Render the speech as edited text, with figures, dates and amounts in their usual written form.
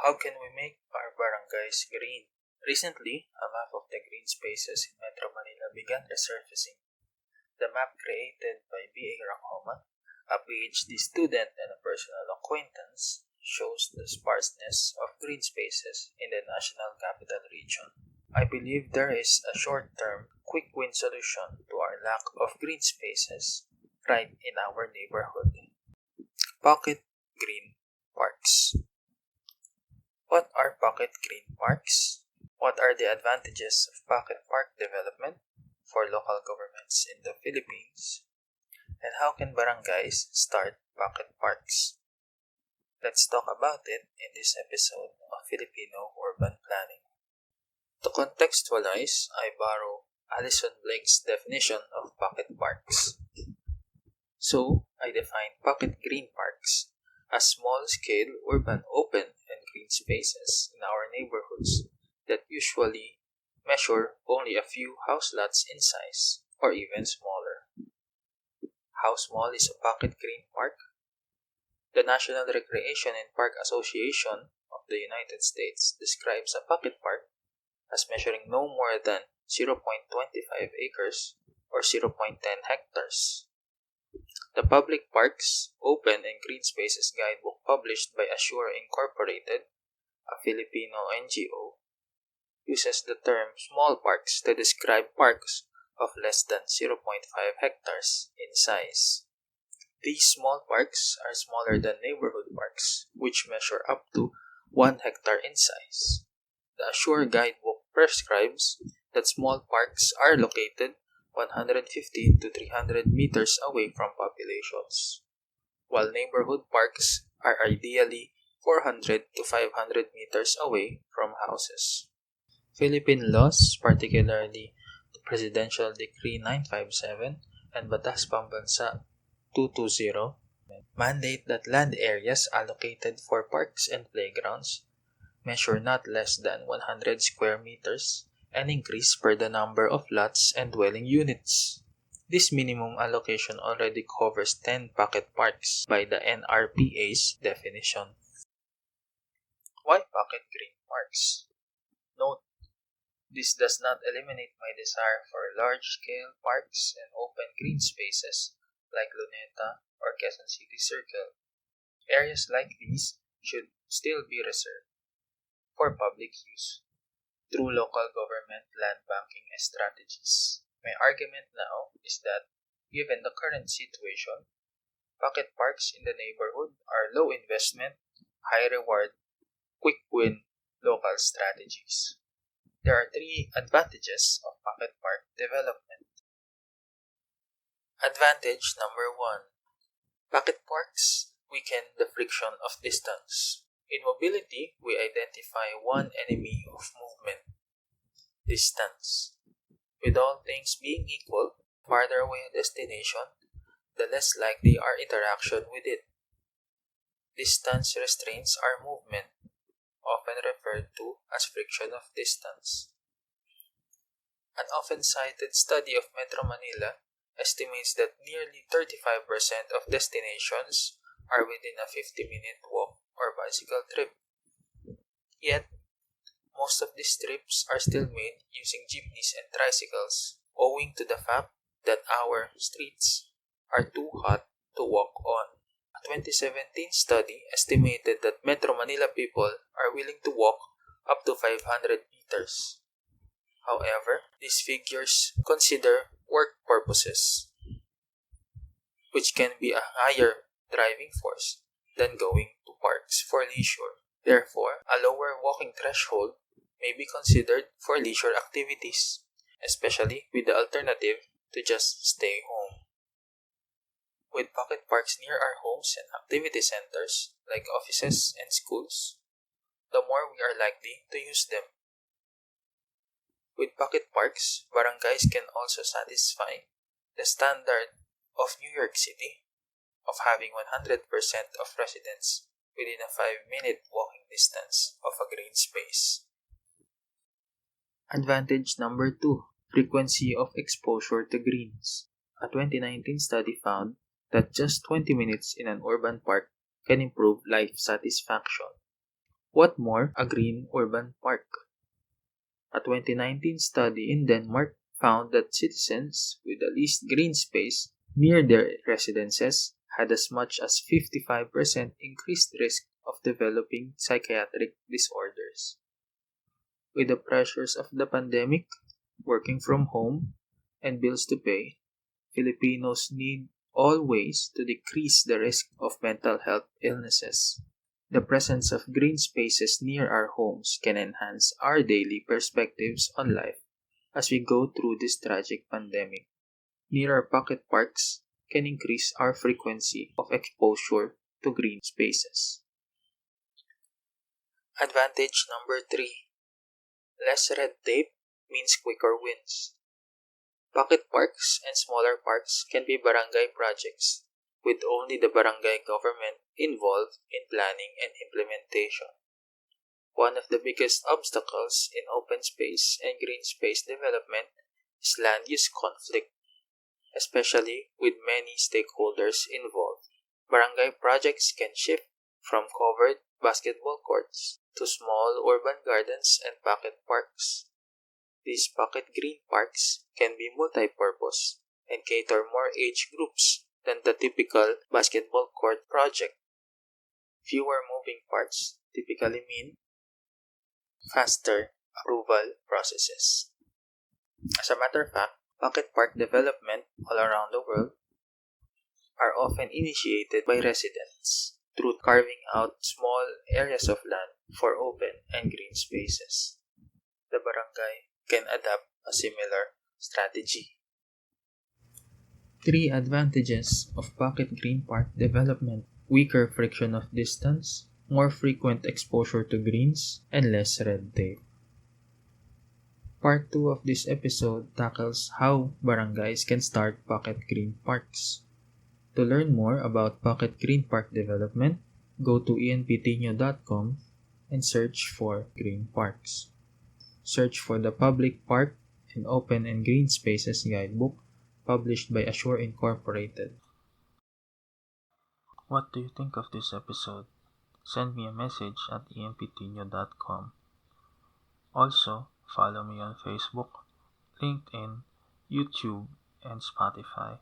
How can we make our barangays green? Recently, a map of the green spaces in Metro Manila began resurfacing. The map created by B.A. Racoma, a PhD student and a personal acquaintance, shows the sparseness of green spaces in the National Capital Region. I believe there is a short-term, quick-win solution to our lack of green spaces right in our neighborhood. Pocket green parks. What are pocket green parks? What are the advantages of pocket park development for local governments in the Philippines? And how can barangays start pocket parks? Let's talk about it in this episode of Filipino urban planning. To contextualize, I borrow Alison Blake's definition of pocket parks. So, I define pocket green parks as small-scale urban open and green spaces in our neighborhoods that usually measure only a few house lots in size or even smaller. How small is a pocket green park? The National Recreation and Park Association of the United States describes a pocket park as measuring no more than 0.25 acres or 0.10 hectares. The Public Parks, Open and Green Spaces Guidebook published by Assure Incorporated, a Filipino NGO, uses the term small parks to describe parks of less than 0.5 hectares in size. These small parks are smaller than neighborhood parks, which measure up to 1 hectare in size. The Assure Guidebook prescribes that small parks are located 150 to 300 meters away from populations, while neighborhood parks are ideally 400 to 500 meters away from houses. Philippine laws, particularly the Presidential Decree 957 and Batas Pambansa 220, mandate that land areas allocated for parks and playgrounds measure not less than 100 square meters and increase per the number of lots and dwelling units. This minimum allocation already covers 10 pocket parks by the NRPA's definition. Why pocket green parks? Note, this does not eliminate my desire for large-scale parks and open green spaces like Luneta or Quezon City Circle. Areas like these should still be reserved for public use through local government land banking strategies. My argument now is that, given the current situation, pocket parks in the neighborhood are low investment, high reward, quick win local strategies. There are 3 advantages of pocket park development. Advantage number 1. Pocket parks weaken the friction of distance. In mobility, we identify one enemy of movement: distance. With all things being equal, the farther away a destination, the less likely our interaction with it. Distance restrains our movement, often referred to as friction of distance. An often cited study of Metro Manila estimates that nearly 35% of destinations are within a 50-minute walk or bicycle trip. Yet, most of these trips are still made using jeepneys and tricycles, owing to the fact that our streets are too hot to walk on. A 2017 study estimated that Metro Manila people are willing to walk up to 500 meters. However, these figures consider work purposes, which can be a higher driving force than going to parks for leisure. Therefore, a lower walking threshold may be considered for leisure activities, especially with the alternative to just stay home. With pocket parks near our homes and activity centers like offices and schools, the more we are likely to use them. With pocket parks, barangays can also satisfy the standard of New York City of having 100% of residents within a 5-minute walking distance of a green space. Advantage number 2. Frequency of exposure to greens. A 2019 study found that just 20 minutes in an urban park can improve life satisfaction. What more a green urban park? A 2019 study in Denmark found that citizens with the least green space near their residences had as much as 55% increased risk of developing psychiatric disorders. With the pressures of the pandemic, working from home, and bills to pay, Filipinos need all ways to decrease the risk of mental health illnesses. The presence of green spaces near our homes can enhance our daily perspectives on life as we go through this tragic pandemic. Near our pocket parks can increase our frequency of exposure to green spaces. Advantage number 3. Less red tape means quicker wins. Pocket parks and smaller parks can be barangay projects, with only the barangay government involved in planning and implementation. One of the biggest obstacles in open space and green space development is land use conflict, especially with many stakeholders involved. Barangay projects can shift from covered basketball courts to small urban gardens and pocket parks. These pocket green parks can be multi-purpose and cater more age groups than the typical basketball court project. Fewer moving parts typically mean faster approval processes. As a matter of fact, pocket park development all around the world are often initiated by residents through carving out small areas of land for open and green spaces. The barangay can adapt a similar strategy. 3 advantages of pocket green park development: weaker friction of distance, more frequent exposure to greens, and less red tape. Part 2 of this episode tackles how barangays can start pocket green parks. To learn more about pocket green park development, go to EnPTinio.com and search for green parks. Search for the Public Park and Open and Green Spaces Guidebook published by Assure Incorporated. What do you think of this episode? Send me a message at EnPTinio.com. Also, follow me on Facebook, LinkedIn, YouTube, and Spotify.